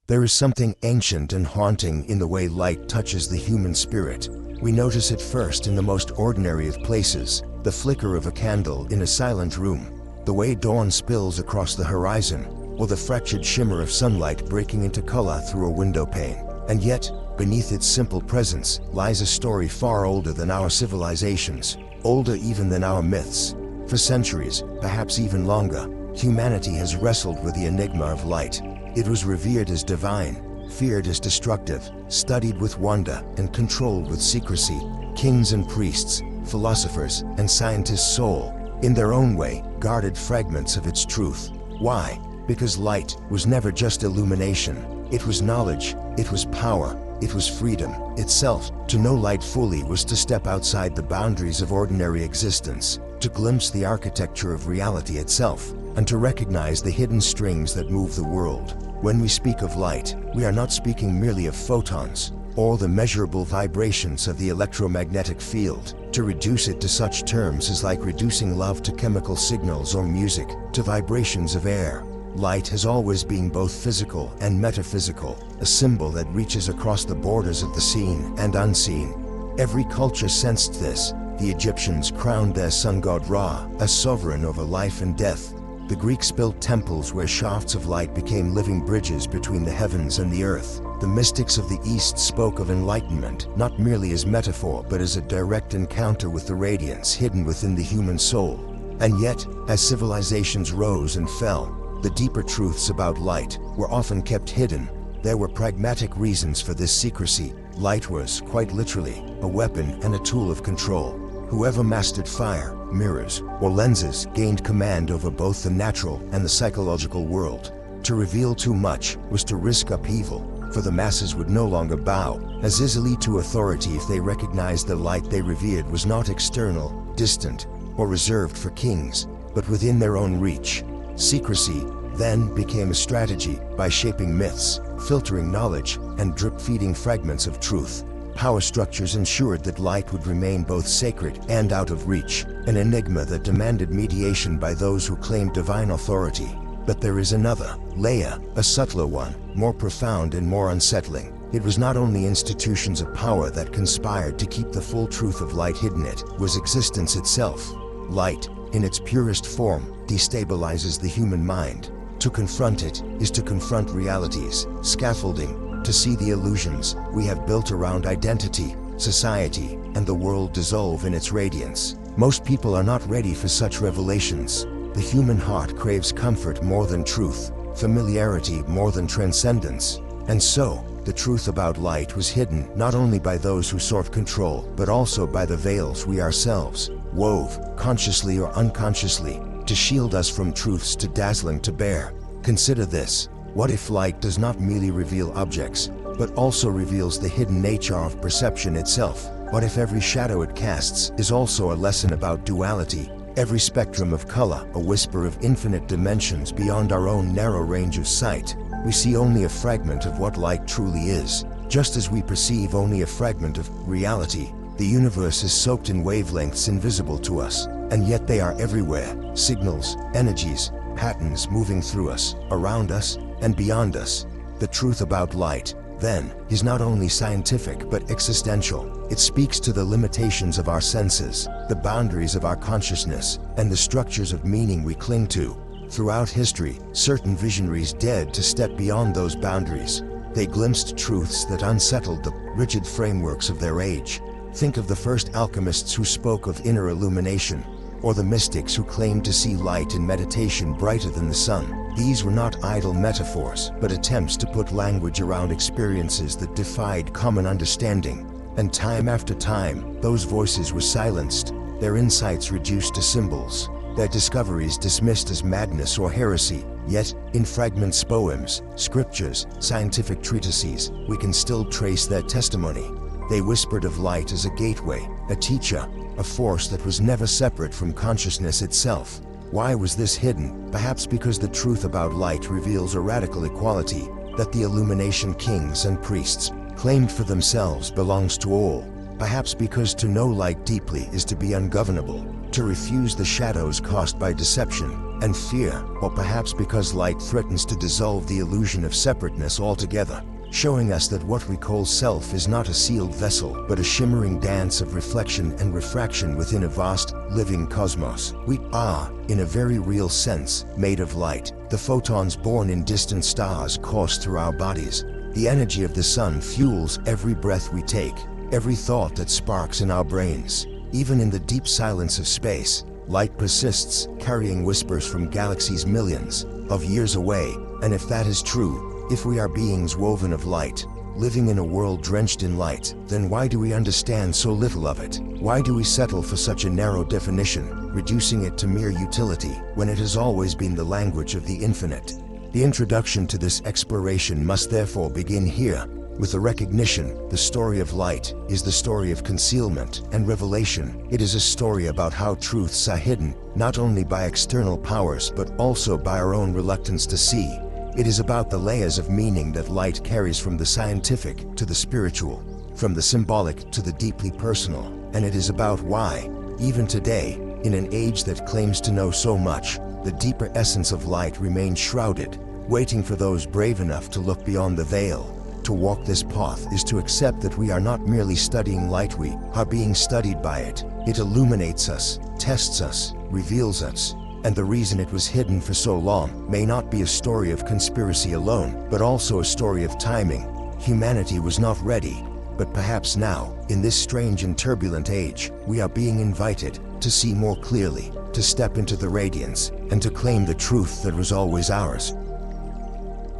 There is something ancient and haunting in the way light touches the human spirit. We notice it first in the most ordinary of places, the flicker of a candle in a silent room, the way dawn spills across the horizon, or the fractured shimmer of sunlight breaking into color through a window pane. And yet, beneath its simple presence lies a story far older than our civilizations, older even than our myths. For centuries, perhaps even longer, humanity has wrestled with the enigma of light. It was revered as divine, feared as destructive, studied with wonder, and controlled with secrecy. Kings and priests, philosophers, and scientists soul, in their own way, guarded fragments of its truth. Why? Because light was never just illumination. It was knowledge, it was power, it was freedom itself. To know light fully was to step outside the boundaries of ordinary existence, to glimpse the architecture of reality itself, and to recognize the hidden strings that move the world. When we speak of light, we are not speaking merely of photons, or the measurable vibrations of the electromagnetic field. To reduce it to such terms is like reducing love to chemical signals or music to vibrations of air. Light has always been both physical and metaphysical, a symbol that reaches across the borders of the seen and unseen. Every culture sensed this. The Egyptians crowned their sun god Ra as sovereign over life and death. The Greeks built temples where shafts of light became living bridges between the heavens and the earth. The mystics of the East spoke of enlightenment not merely as metaphor but as a direct encounter with the radiance hidden within the human soul. And yet, as civilizations rose and fell, the deeper truths about light were often kept hidden. There were pragmatic reasons for this secrecy. Light was, quite literally, a weapon and a tool of control. Whoever mastered fire, mirrors, or lenses gained command over both the natural and the psychological world. To reveal too much was to risk upheaval, for the masses would no longer bow as easily to authority if they recognized the light they revered was not external, distant, or reserved for kings, but within their own reach. Secrecy then became a strategy by shaping myths, filtering knowledge, and drip-feeding fragments of truth. Power structures ensured that light would remain both sacred and out of reach, an enigma that demanded mediation by those who claimed divine authority. But there is another layer, a subtler one, more profound and more unsettling. It was not only institutions of power that conspired to keep the full truth of light hidden, it was existence itself. Light, in its purest form, destabilizes the human mind. To confront it is to confront realities, scaffolding, to see the illusions we have built around identity, society, and the world dissolve in its radiance. Most people are not ready for such revelations. The human heart craves comfort more than truth, familiarity more than transcendence. And so, the truth about light was hidden not only by those who sought control, but also by the veils we ourselves wove, consciously or unconsciously, to shield us from truths too dazzling to bear. Consider this. What if light does not merely reveal objects, but also reveals the hidden nature of perception itself? What if every shadow it casts is also a lesson about duality? Every spectrum of color, a whisper of infinite dimensions beyond our own narrow range of sight. We see only a fragment of what light truly is, just as we perceive only a fragment of reality. The universe is soaked in wavelengths invisible to us, and yet they are everywhere. Signals, energies, patterns moving through us, around us, and beyond us. The truth about light, then, is not only scientific but existential. It speaks to the limitations of our senses, the boundaries of our consciousness, and the structures of meaning we cling to. Throughout history, certain visionaries dared to step beyond those boundaries. They glimpsed truths that unsettled the rigid frameworks of their age. Think of the first alchemists who spoke of inner illumination, or the mystics who claimed to see light in meditation brighter than the sun. These were not idle metaphors, but attempts to put language around experiences that defied common understanding. And time after time, those voices were silenced, their insights reduced to symbols, their discoveries dismissed as madness or heresy. Yet, in fragments, poems, scriptures, scientific treatises, we can still trace their testimony. They whispered of light as a gateway, a teacher, a force that was never separate from consciousness itself. Why was this hidden? Perhaps because the truth about light reveals a radical equality that the illumination kings and priests claimed for themselves belongs to all. Perhaps because to know light deeply is to be ungovernable, to refuse the shadows caused by deception and fear, or perhaps because light threatens to dissolve the illusion of separateness altogether, showing us that what we call self is not a sealed vessel, but a shimmering dance of reflection and refraction within a vast, living cosmos. We are, in a very real sense, made of light. The photons born in distant stars course through our bodies. The energy of the sun fuels every breath we take, every thought that sparks in our brains. Even in the deep silence of space, light persists, carrying whispers from galaxies millions of years away. And if that is true, if we are beings woven of light, living in a world drenched in light, then why do we understand so little of it? Why do we settle for such a narrow definition, reducing it to mere utility, when it has always been the language of the infinite? The introduction to this exploration must therefore begin here, with the recognition the story of light is the story of concealment and revelation. It is a story about how truths are hidden, not only by external powers but also by our own reluctance to see. It is about the layers of meaning that light carries, from the scientific to the spiritual, from the symbolic to the deeply personal. And it is about why, even today, in an age that claims to know so much, the deeper essence of light remains shrouded, waiting for those brave enough to look beyond the veil. To walk this path is to accept that we are not merely studying light, we are being studied by it. It illuminates us, tests us, reveals us. And the reason it was hidden for so long may not be a story of conspiracy alone, but also a story of timing. Humanity was not ready, but perhaps now, in this strange and turbulent age, we are being invited to see more clearly, to step into the radiance, and to claim the truth that was always ours.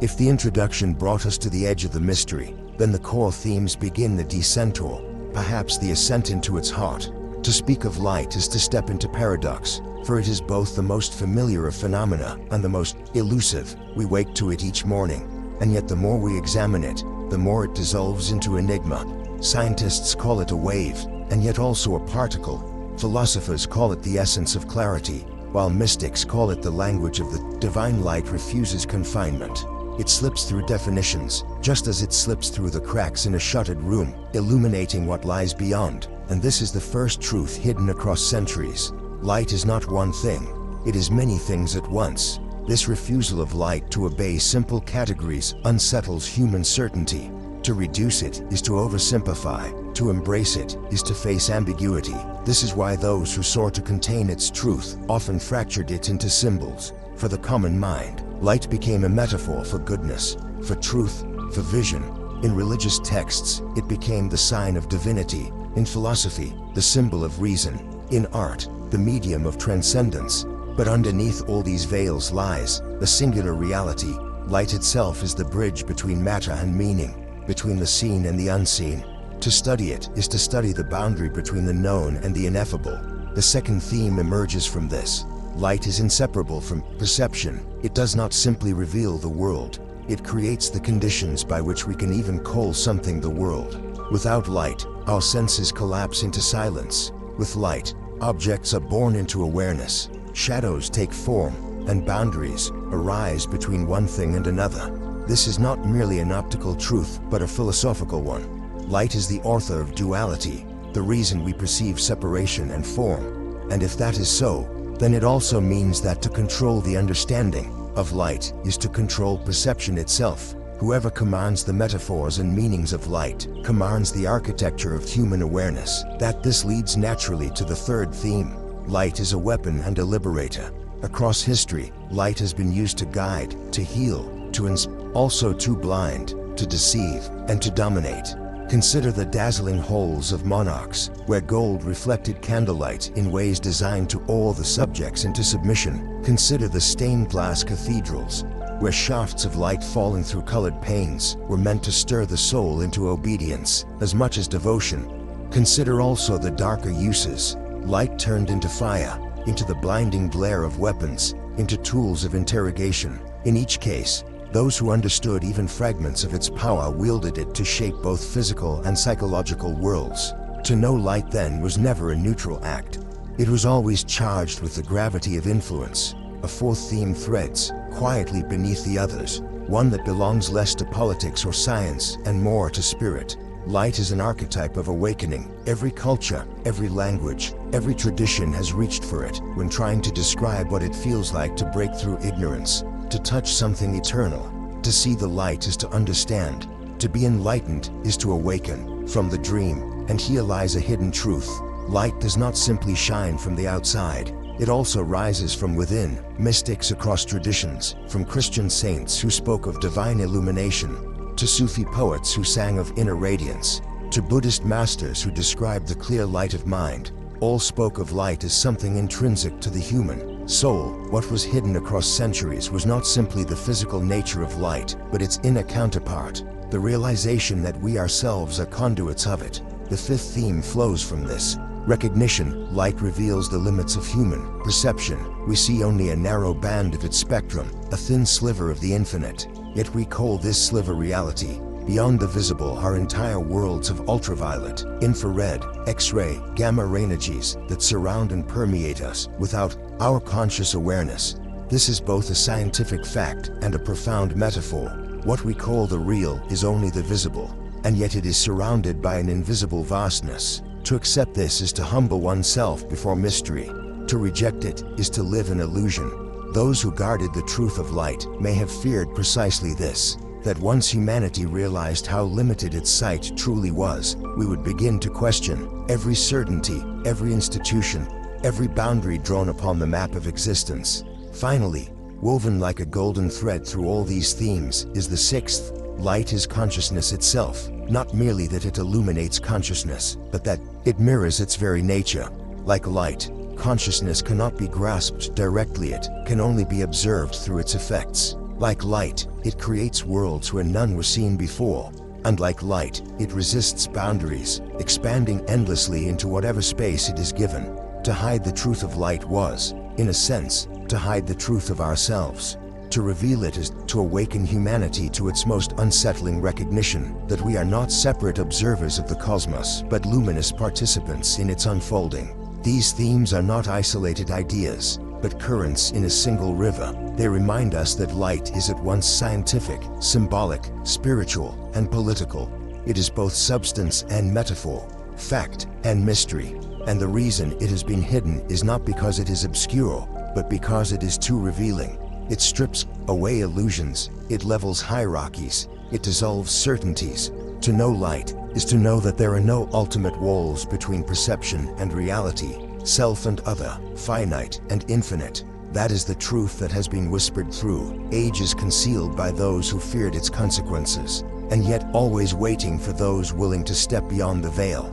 If the introduction brought us to the edge of the mystery, then the core themes begin the descent, or perhaps the ascent into its heart. To speak of light is to step into paradox, for it is both the most familiar of phenomena and the most elusive. We wake to it each morning, and yet the more we examine it, the more it dissolves into enigma. Scientists call it a wave, and yet also a particle. Philosophers call it the essence of clarity, while mystics call it the language of the divine. Light refuses confinement. It slips through definitions, just as it slips through the cracks in a shuttered room, illuminating what lies beyond. And this is the first truth hidden across centuries. Light is not one thing, it is many things at once. This refusal of light to obey simple categories unsettles human certainty. To reduce it is to oversimplify, to embrace it is to face ambiguity. This is why those who sought to contain its truth often fractured it into symbols. For the common mind, light became a metaphor for goodness, for truth, for vision. In religious texts, it became the sign of divinity. In philosophy, the symbol of reason. In art, the medium of transcendence. But underneath all these veils lies the singular reality. Light itself is the bridge between matter and meaning, between the seen and the unseen. To study it is to study the boundary between the known and the ineffable. The second theme emerges from this. Light is inseparable from perception. It does not simply reveal the world. It creates the conditions by which we can even call something the world. Without light, our senses collapse into silence. With light, objects are born into awareness, shadows take form, and boundaries arise between one thing and another. This is not merely an optical truth, but a philosophical one. Light is the author of duality, the reason we perceive separation and form. And if that is so, then it also means that to control the understanding of light is to control perception itself. Whoever commands the metaphors and meanings of light commands the architecture of human awareness. This leads naturally to the third theme. Light is a weapon and a liberator. Across history, light has been used to guide, to heal, to also to blind, to deceive, and to dominate. Consider the dazzling halls of monarchs, where gold reflected candlelight in ways designed to awe the subjects into submission. Consider the stained glass cathedrals, where shafts of light falling through colored panes were meant to stir the soul into obedience as much as devotion. Consider also the darker uses. Light turned into fire, into the blinding glare of weapons, into tools of interrogation. In each case, those who understood even fragments of its power wielded it to shape both physical and psychological worlds. To know light then was never a neutral act. It was always charged with the gravity of influence. A fourth theme threads quietly beneath the others, one that belongs less to politics or science and more to spirit. Light is an archetype of awakening. Every culture, every language, every tradition has reached for it when trying to describe what it feels like to break through ignorance, to touch something eternal. To see the light is to understand. To be enlightened is to awaken from the dream, and here lies a hidden truth. Light does not simply shine from the outside. It also rises from within. Mystics across traditions, from Christian saints who spoke of divine illumination, to Sufi poets who sang of inner radiance, to Buddhist masters who described the clear light of mind, all spoke of light as something intrinsic to the human soul. What was hidden across centuries was not simply the physical nature of light, but its inner counterpart, the realization that we ourselves are conduits of it. The fifth theme flows from this. Recognition. Light reveals the limits of human perception. We see only a narrow band of its spectrum, a thin sliver of the infinite. Yet we call this sliver reality. Beyond the visible are entire worlds of ultraviolet, infrared, X-ray, gamma-ray energies that surround and permeate us without our conscious awareness. This is both a scientific fact and a profound metaphor. What we call the real is only the visible, and yet it is surrounded by an invisible vastness. To accept this is to humble oneself before mystery. To reject it is to live in illusion. Those who guarded the truth of light may have feared precisely this, that once humanity realized how limited its sight truly was, we would begin to question every certainty, every institution, every boundary drawn upon the map of existence. Finally, woven like a golden thread through all these themes is the sixth. Light is consciousness itself, not merely that it illuminates consciousness, but that it mirrors its very nature. Like light, consciousness cannot be grasped directly, it can only be observed through its effects. Like light, it creates worlds where none were seen before. And like light, it resists boundaries, expanding endlessly into whatever space it is given. To hide the truth of light was, in a sense, to hide the truth of ourselves. To reveal it is to awaken humanity to its most unsettling recognition that we are not separate observers of the cosmos, but luminous participants in its unfolding. These themes are not isolated ideas, but currents in a single river. They remind us that light is at once scientific, symbolic, spiritual, and political. It is both substance and metaphor, fact and mystery. And the reason it has been hidden is not because it is obscure, but because it is too revealing. It strips away illusions, it levels hierarchies, it dissolves certainties. To know light is to know that there are no ultimate walls between perception and reality, self and other, finite and infinite. That is the truth that has been whispered through ages, concealed by those who feared its consequences, and yet always waiting for those willing to step beyond the veil.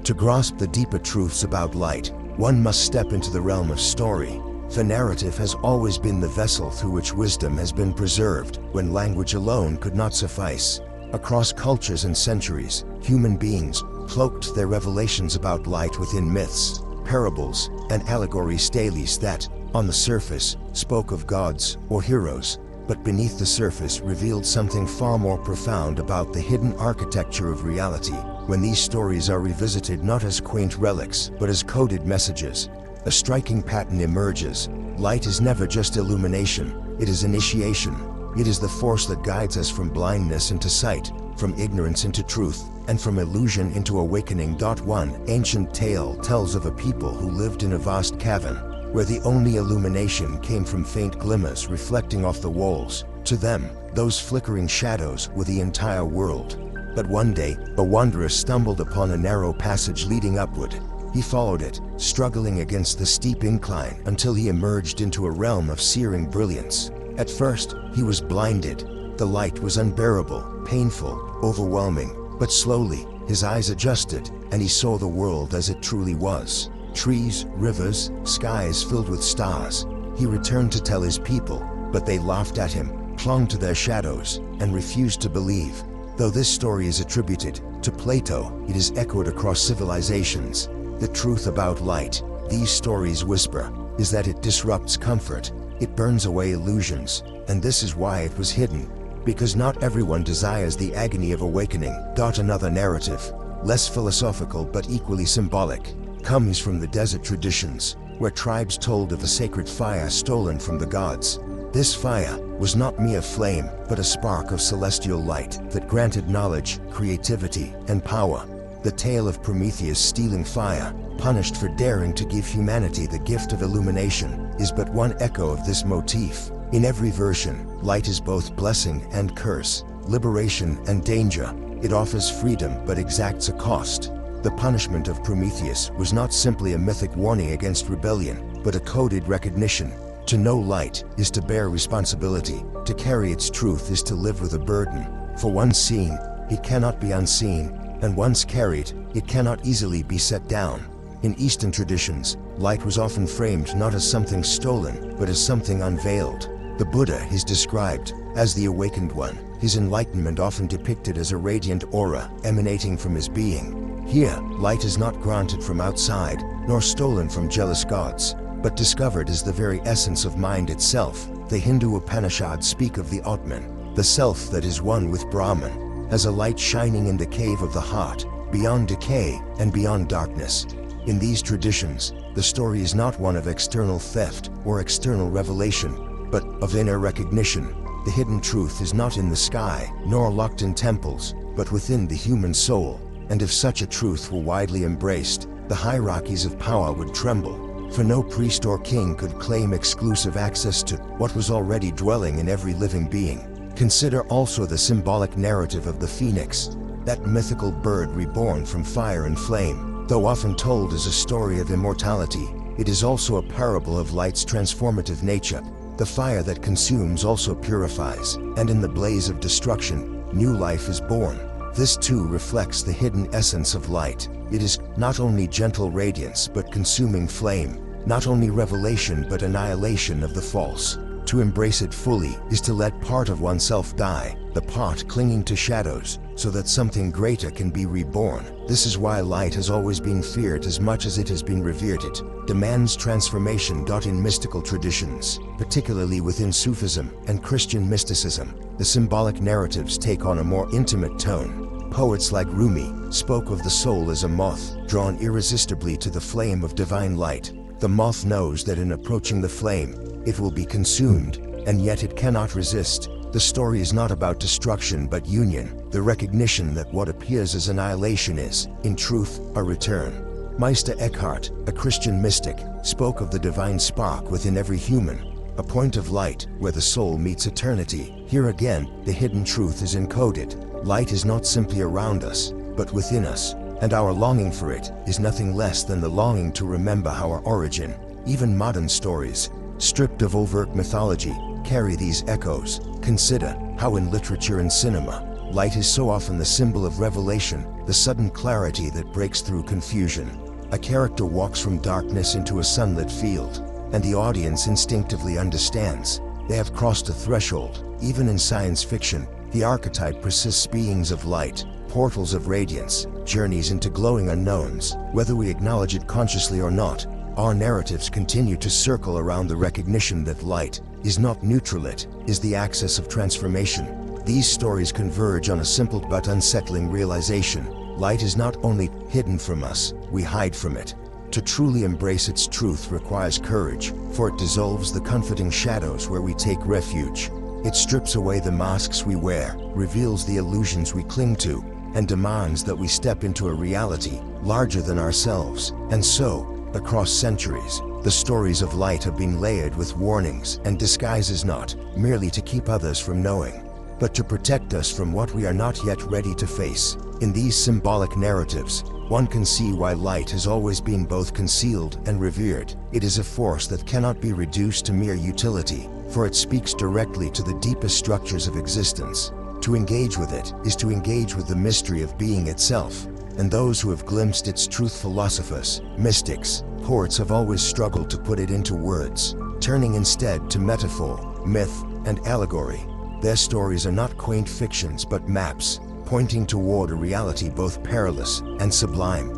To grasp the deeper truths about light, one must step into the realm of story. The narrative has always been the vessel through which wisdom has been preserved, when language alone could not suffice. Across cultures and centuries, human beings cloaked their revelations about light within myths, parables, and allegories, stales that, on the surface, spoke of gods or heroes, but beneath the surface revealed something far more profound about the hidden architecture of reality. When these stories are revisited not as quaint relics, but as coded messages, a striking pattern emerges. Light is never just illumination, it is initiation. It is the force that guides us from blindness into sight, from ignorance into truth, and from illusion into awakening. One ancient tale tells of a people who lived in a vast cavern, where the only illumination came from faint glimmers reflecting off the walls. To them, those flickering shadows were the entire world. But one day, a wanderer stumbled upon a narrow passage leading upward. He followed it, struggling against the steep incline until he emerged into a realm of searing brilliance. At first, he was blinded. The light was unbearable, painful, overwhelming, but slowly, his eyes adjusted, and he saw the world as it truly was. Trees, rivers, skies filled with stars. He returned to tell his people, but they laughed at him, clung to their shadows, and refused to believe. Though this story is attributed to Plato, it is echoed across civilizations. The truth about light, these stories whisper, is that it disrupts comfort, it burns away illusions, and this is why it was hidden. Because not everyone desires the agony of awakening. Another narrative, less philosophical but equally symbolic, comes from the desert traditions, where tribes told of a sacred fire stolen from the gods. This fire, was not mere flame, but a spark of celestial light that granted knowledge, creativity, and power. The tale of Prometheus stealing fire, punished for daring to give humanity the gift of illumination, is but one echo of this motif. In every version, light is both blessing and curse, liberation and danger. It offers freedom but exacts a cost. The punishment of Prometheus was not simply a mythic warning against rebellion, but a coded recognition. To know light is to bear responsibility. To carry its truth is to live with a burden. For once seen, it cannot be unseen, and once carried, it cannot easily be set down. In Eastern traditions, light was often framed not as something stolen, but as something unveiled. The Buddha is described as the awakened one, his enlightenment often depicted as a radiant aura emanating from his being. Here, light is not granted from outside, nor stolen from jealous gods, but discovered as the very essence of mind itself. The Hindu Upanishads speak of the Atman, the self that is one with Brahman, as a light shining in the cave of the heart, beyond decay and beyond darkness. In these traditions, the story is not one of external theft or external revelation, but of inner recognition. The hidden truth is not in the sky, nor locked in temples, but within the human soul. And if such a truth were widely embraced, the hierarchies of power would tremble, for no priest or king could claim exclusive access to what was already dwelling in every living being. Consider also the symbolic narrative of the phoenix, that mythical bird reborn from fire and flame. Though often told as a story of immortality, it is also a parable of light's transformative nature. The fire that consumes also purifies, and in the blaze of destruction, new life is born. This too reflects the hidden essence of light. It is not only gentle radiance but consuming flame, not only revelation but annihilation of the false. To embrace it fully is to let part of oneself die, the part clinging to shadows, so that something greater can be reborn. This is why light has always been feared as much as it has been revered. It demands transformation. In mystical traditions, particularly within Sufism and Christian mysticism, the symbolic narratives take on a more intimate tone. Poets like Rumi spoke of the soul as a moth, drawn irresistibly to the flame of divine light. The moth knows that in approaching the flame, it will be consumed, and yet it cannot resist. The story is not about destruction but union, the recognition that what appears as annihilation is, in truth, a return. Meister Eckhart, a Christian mystic, spoke of the divine spark within every human, a point of light where the soul meets eternity. Here again, the hidden truth is encoded. Light is not simply around us, but within us, and our longing for it is nothing less than the longing to remember our origin. Even modern stories, stripped of overt mythology, carry these echoes. Consider how in literature and cinema, light is so often the symbol of revelation, the sudden clarity that breaks through confusion. A character walks from darkness into a sunlit field, and the audience instinctively understands they have crossed a threshold. Even in science fiction, the archetype persists: beings of light, portals of radiance, journeys into glowing unknowns. Whether we acknowledge it consciously or not, our narratives continue to circle around the recognition that light is not neutral, it is the axis of transformation. These stories converge on a simple but unsettling realization: light is not only hidden from us, we hide from it. To truly embrace its truth requires courage, for it dissolves the comforting shadows where we take refuge. It strips away the masks we wear, reveals the illusions we cling to, and demands that we step into a reality larger than ourselves. And so, across centuries, the stories of light have been layered with warnings and disguises, not merely to keep others from knowing, but to protect us from what we are not yet ready to face. In these symbolic narratives, one can see why light has always been both concealed and revered. It is a force that cannot be reduced to mere utility, for it speaks directly to the deepest structures of existence. To engage with it is to engage with the mystery of being itself, and those who have glimpsed its truth, philosophers, mystics, poets, have always struggled to put it into words, turning instead to metaphor, myth, and allegory. Their stories are not quaint fictions but maps, pointing toward a reality both perilous and sublime.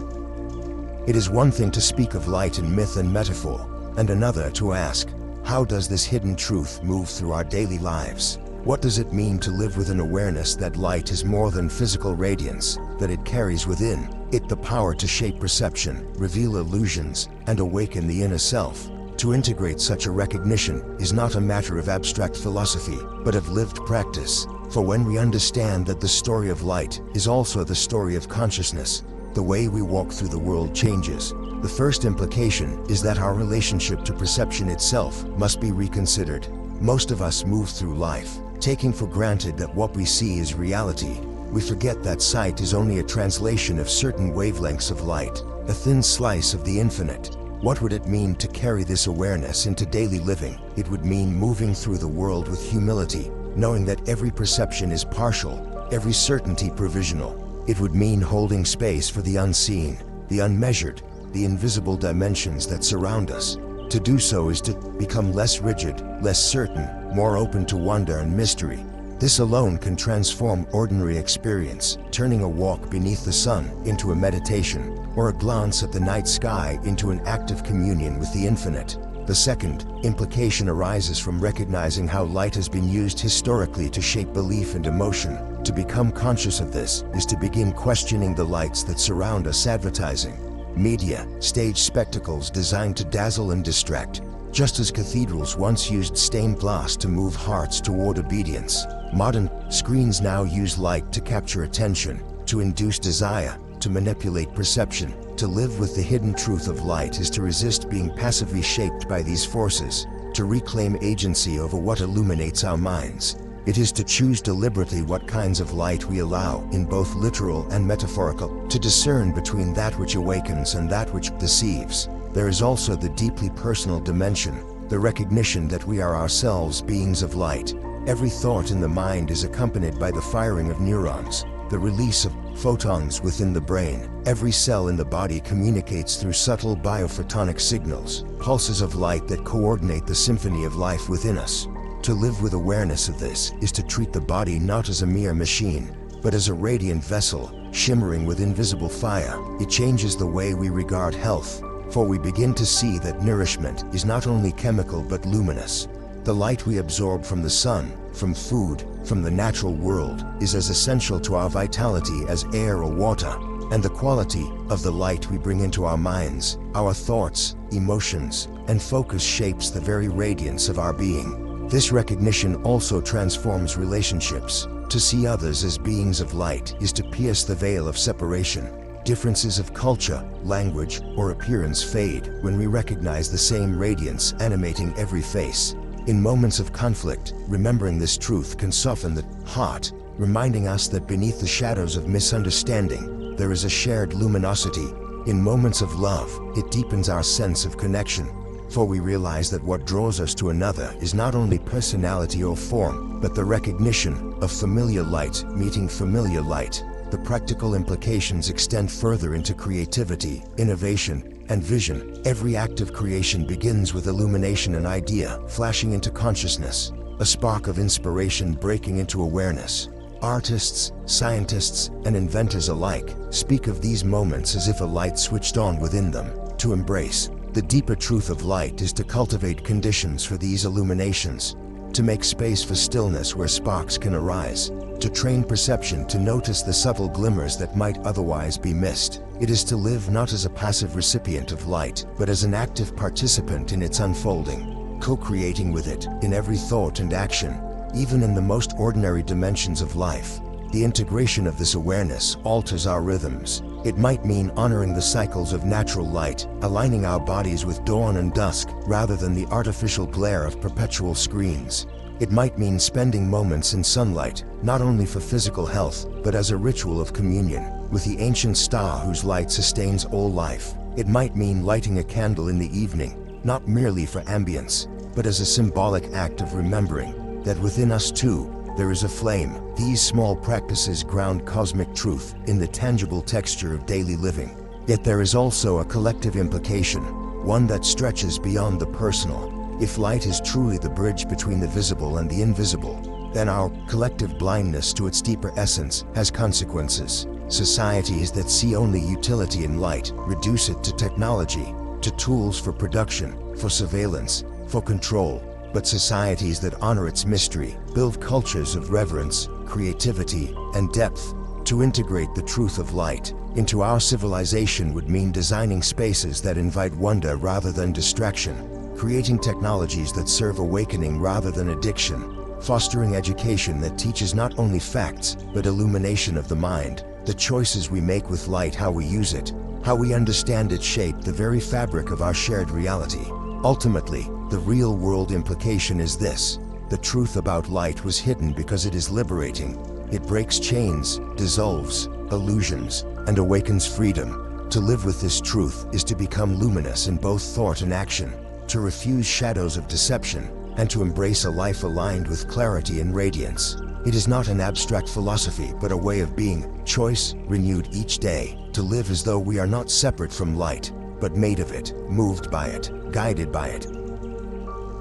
It is one thing to speak of light in myth and metaphor, and another to ask, how does this hidden truth move through our daily lives? What does it mean to live with an awareness that light is more than physical radiance, that it carries within it the power to shape perception, reveal illusions, and awaken the inner self? To integrate such a recognition is not a matter of abstract philosophy, but of lived practice. For when we understand that the story of light is also the story of consciousness, the way we walk through the world changes. The first implication is that our relationship to perception itself must be reconsidered. Most of us move through life, taking for granted that what we see is reality. We forget that sight is only a translation of certain wavelengths of light, a thin slice of the infinite. What would it mean to carry this awareness into daily living? It would mean moving through the world with humility, knowing that every perception is partial, every certainty provisional. It would mean holding space for the unseen, the unmeasured, the invisible dimensions that surround us. To do so is to become less rigid, less certain, more open to wonder and mystery. This alone can transform ordinary experience, turning a walk beneath the sun into a meditation, or a glance at the night sky into an act of communion with the infinite. The second implication arises from recognizing how light has been used historically to shape belief and emotion. To become conscious of this is to begin questioning the lights that surround us. Advertising, media, stage spectacles designed to dazzle and distract. Just as cathedrals once used stained glass to move hearts toward obedience, modern screens now use light to capture attention, to induce desire, to manipulate perception. To live with the hidden truth of light is to resist being passively shaped by these forces, to reclaim agency over what illuminates our minds. It is to choose deliberately what kinds of light we allow, in both literal and metaphorical, to discern between that which awakens and that which deceives. There is also the deeply personal dimension, the recognition that we are ourselves beings of light. Every thought in the mind is accompanied by the firing of neurons, the release of photons within the brain. Every cell in the body communicates through subtle biophotonic signals, pulses of light that coordinate the symphony of life within us. To live with awareness of this is to treat the body not as a mere machine, but as a radiant vessel, shimmering with invisible fire. It changes the way we regard health, for we begin to see that nourishment is not only chemical but luminous. The light we absorb from the sun, from food, from the natural world, is as essential to our vitality as air or water, and the quality of the light we bring into our minds, our thoughts, emotions, and focus shapes the very radiance of our being. This recognition also transforms relationships. To see others as beings of light is to pierce the veil of separation. Differences of culture, language, or appearance fade when we recognize the same radiance animating every face. In moments of conflict, remembering this truth can soften the heart, reminding us that beneath the shadows of misunderstanding, there is a shared luminosity. In moments of love, it deepens our sense of connection, for we realize that what draws us to another is not only personality or form, but the recognition of familiar light meeting familiar light. The practical implications extend further into creativity, innovation, and vision. Every act of creation begins with illumination, an idea flashing into consciousness, a spark of inspiration breaking into awareness. Artists, scientists, and inventors alike speak of these moments as if a light switched on within them. To embrace the deeper truth of light is to cultivate conditions for these illuminations, to make space for stillness where sparks can arise, to train perception to notice the subtle glimmers that might otherwise be missed. It is to live not as a passive recipient of light, but as an active participant in its unfolding, co-creating with it in every thought and action, even in the most ordinary dimensions of life. The integration of this awareness alters our rhythms. It might mean honoring the cycles of natural light, aligning our bodies with dawn and dusk, rather than the artificial glare of perpetual screens. It might mean spending moments in sunlight, not only for physical health, but as a ritual of communion with the ancient star whose light sustains all life. It might mean lighting a candle in the evening, not merely for ambience, but as a symbolic act of remembering that within us too, there is a flame. These small practices ground cosmic truth in the tangible texture of daily living. Yet there is also a collective implication, one that stretches beyond the personal. If light is truly the bridge between the visible and the invisible, then our collective blindness to its deeper essence has consequences. Societies that see only utility in light reduce it to technology, to tools for production, for surveillance, for control. But societies that honor its mystery build cultures of reverence, creativity, and depth. To integrate the truth of light into our civilization would mean designing spaces that invite wonder rather than distraction, creating technologies that serve awakening rather than addiction, fostering education that teaches not only facts, but illumination of the mind. The choices we make with light, how we use it, how we understand it, shape the very fabric of our shared reality. Ultimately, the real-world implication is this: the truth about light was hidden because it is liberating. It breaks chains, dissolves illusions, and awakens freedom. To live with this truth is to become luminous in both thought and action, to refuse shadows of deception, and to embrace a life aligned with clarity and radiance. It is not an abstract philosophy, but a way of being, choice renewed each day, to live as though we are not separate from light, but made of it, moved by it, guided by it.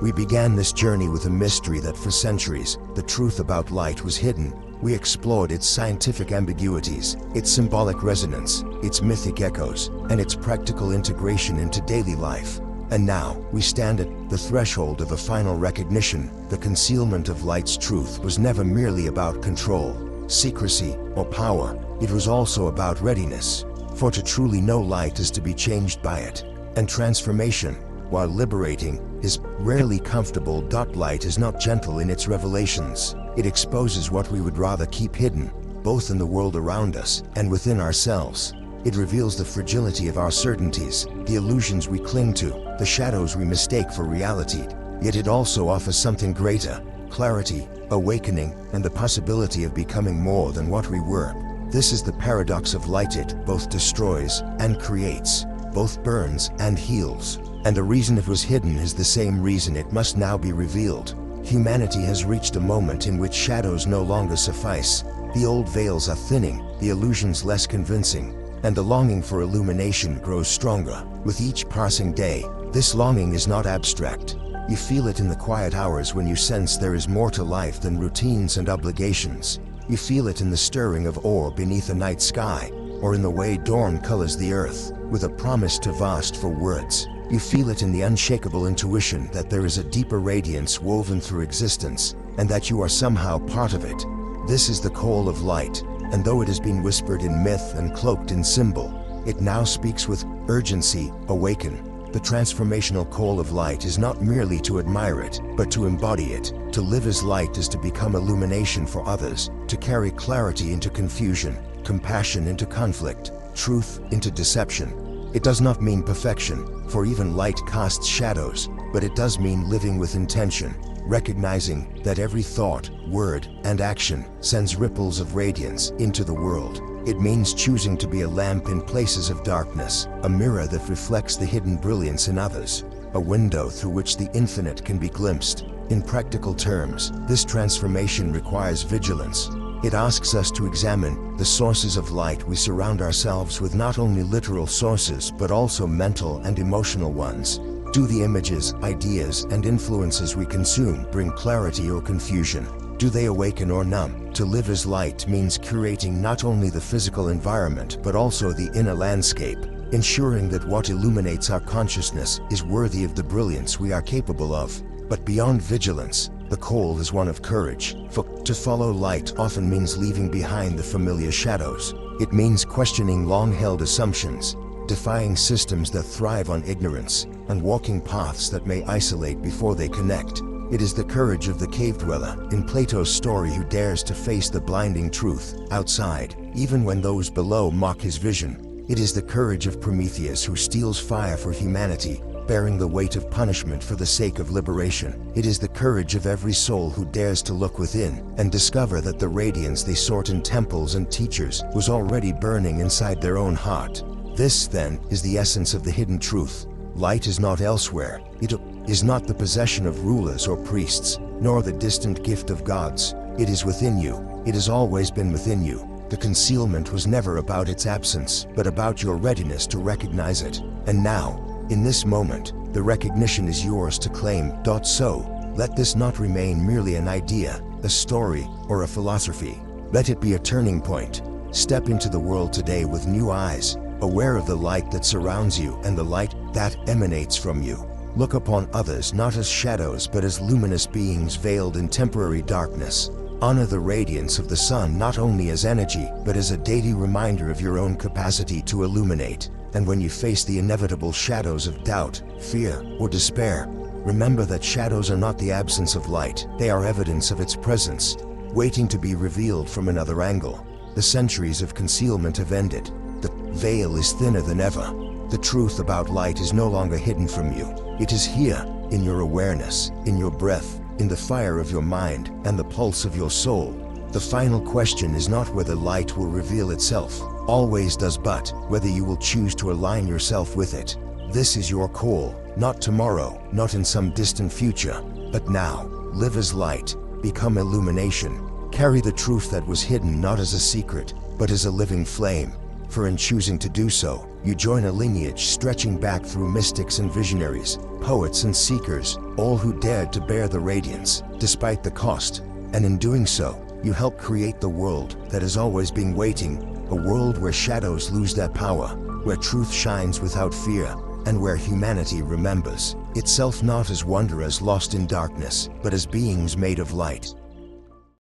We began this journey with a mystery that for centuries, the truth about light was hidden. We explored its scientific ambiguities, its symbolic resonance, its mythic echoes, and its practical integration into daily life. And now, we stand at the threshold of a final recognition. The concealment of light's truth was never merely about control, secrecy, or power. It was also about readiness. For to truly know light is to be changed by it. And transformation, while liberating, is rarely comfortable. Light is not gentle in its revelations. It exposes what we would rather keep hidden, both in the world around us and within ourselves. It reveals the fragility of our certainties, the illusions we cling to, the shadows we mistake for reality. Yet it also offers something greater: clarity, awakening, and the possibility of becoming more than what we were. This is the paradox of light. It both destroys and creates, both burns and heals. And the reason it was hidden is the same reason it must now be revealed. Humanity has reached a moment in which shadows no longer suffice. The old veils are thinning, the illusions less convincing, and the longing for illumination grows stronger. With each passing day, this longing is not abstract. You feel it in the quiet hours when you sense there is more to life than routines and obligations. You feel it in the stirring of awe beneath a night sky, or in the way dawn colors the earth, with a promise too vast for words. You feel it in the unshakable intuition that there is a deeper radiance woven through existence, and that you are somehow part of it. This is the call of light, and though it has been whispered in myth and cloaked in symbol, it now speaks with urgency: awaken. The transformational call of light is not merely to admire it, but to embody it. To live as light is to become illumination for others, to carry clarity into confusion, compassion into conflict, truth into deception. It does not mean perfection, for even light casts shadows, but it does mean living with intention, recognizing that every thought, word, and action sends ripples of radiance into the world. It means choosing to be a lamp in places of darkness, a mirror that reflects the hidden brilliance in others, a window through which the infinite can be glimpsed. In practical terms, this transformation requires vigilance. It asks us to examine the sources of light we surround ourselves with, not only literal sources but also mental and emotional ones. Do the images, ideas, and influences we consume bring clarity or confusion? Do they awaken or numb? To live as light means curating not only the physical environment but also the inner landscape, ensuring that what illuminates our consciousness is worthy of the brilliance we are capable of. But beyond vigilance, the call is one of courage. For to follow light often means leaving behind the familiar shadows. It means questioning long-held assumptions, defying systems that thrive on ignorance, and walking paths that may isolate before they connect. It is the courage of the cave dweller in Plato's story who dares to face the blinding truth outside, even when those below mock his vision. It is the courage of Prometheus who steals fire for humanity, bearing the weight of punishment for the sake of liberation. It is the courage of every soul who dares to look within and discover that the radiance they sought in temples and teachers was already burning inside their own heart. This, then, is the essence of the hidden truth. Light is not elsewhere. It is not the possession of rulers or priests, nor the distant gift of gods. It is within you. It has always been within you. The concealment was never about its absence, but about your readiness to recognize it. And now, in this moment, the recognition is yours to claim. So, let this not remain merely an idea, a story, or a philosophy. Let it be a turning point. Step into the world today with new eyes, aware of the light that surrounds you and the light that emanates from you. Look upon others not as shadows but as luminous beings veiled in temporary darkness. Honor the radiance of the sun not only as energy but as a daily reminder of your own capacity to illuminate. And when you face the inevitable shadows of doubt, fear, or despair, Remember that shadows are not the absence of light, they are evidence of its presence, waiting to be revealed from another angle. The centuries of concealment have ended. The veil is thinner than ever. The truth about light is no longer hidden from you. It is here, in your awareness, in your breath, in the fire of your mind, and the pulse of your soul. The final question is not whether light will reveal itself, always does, but whether you will choose to align yourself with it. This is your call, not tomorrow, not in some distant future, but now. Live as light, become illumination. Carry the truth that was hidden not as a secret, but as a living flame. For in choosing to do so, you join a lineage stretching back through mystics and visionaries, poets and seekers, all who dared to bear the radiance, despite the cost. And in doing so, you help create the world that has always been waiting, a world where shadows lose their power, where truth shines without fear, and where humanity remembers itself not as wanderers lost in darkness, but as beings made of light.